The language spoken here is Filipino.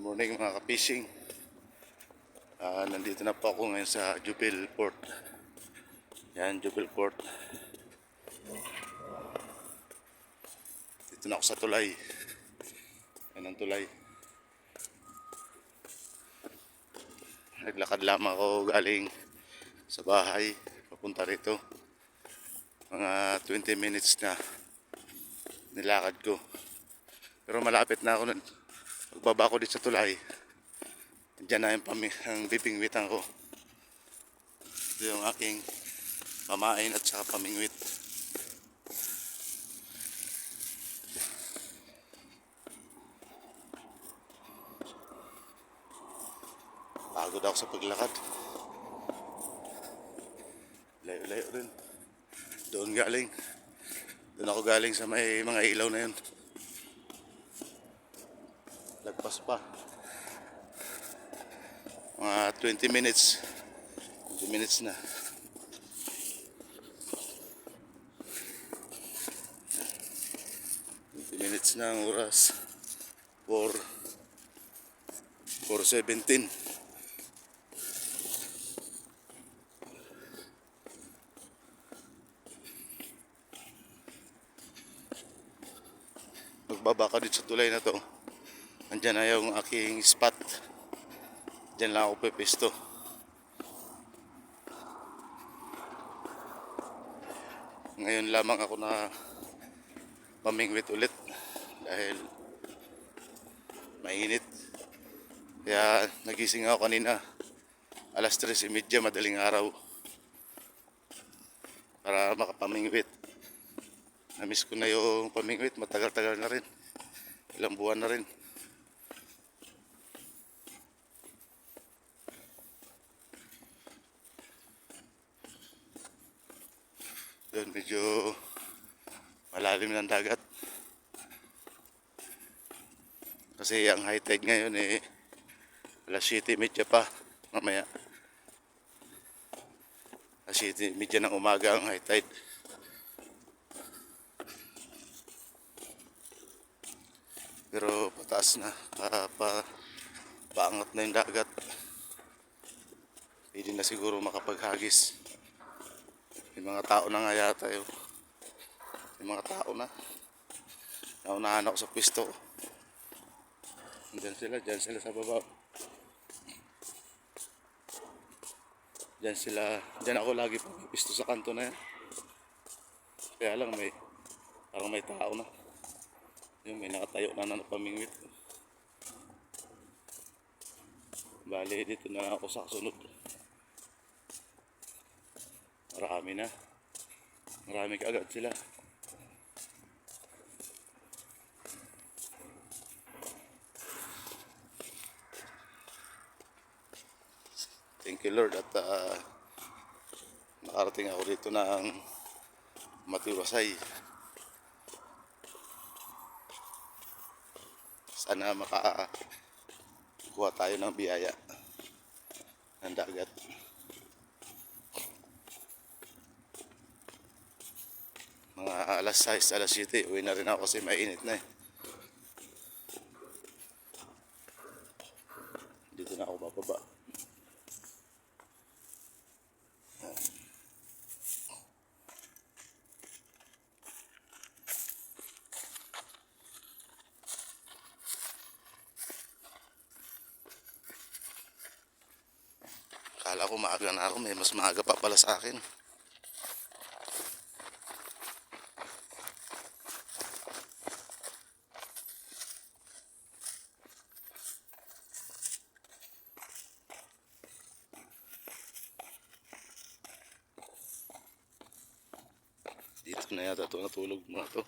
Morning mga ka-fishing. Nandito na po ako ngayon sa Jubil Port. Yan, Jubil Port. Dito na ako sa tulay. Yan ang tulay. Naglakad lamang ako galing sa bahay papunta rito. Mga 20 minutes na nilakad ko. Pero malapit na ako nun. Pagbaba ko dito sa tulay, diyan na ang bibingwitan ko. Ito yung aking pamain at saka pamingwit. Pagod ako sa paglakad. Layo-layo rin. Doon ako galing sa may mga ilaw na yun. Lagpas pa. Mga 20 minutes. 20 minutes na. Minutes na ang oras. 4:17. Magbaba ka dito sa tulay na to. Andyan na yung aking spot. Diyan lang ako pepesto. Ngayon lamang ako na pamingwit ulit dahil mainit. Kaya nagising ako kanina 3:30 madaling araw para makapamingwit. Namiss ko na yung pamingwit, matagal-tagal na rin. Ilang buwan na rin. Doon medyo malalim ng dagat. Kasi ang high tide ngayon 7:30 pa mamaya. 7:30 ng umaga ang high tide. Pero pataas na, paangat na yung dagat. Hindi na siguro makapaghagis. Yung mga tao na nga yata yun. Yung mga tao na. Naunahan ako sa pwesto. Diyan sila sa baba. Diyan ako lagi pagpisto sa kanto na yan. Kaya lang parang may tao na. Yung may nakatayo na pamingwit. Bale, dito na ako sa kasunod. Marami kaagad sila. Thank you Lord at nakarating ako dito ng matiwasay. Sana makakuha tayo ng biyaya ng dagat. Mga 6:00, 7:00 uwi na rin ako kasi mainit na Dito na ako bababa. Akala ko maaga na ako, may mas maaga pa pala sa akin. Dito na yata ito natulog mga to.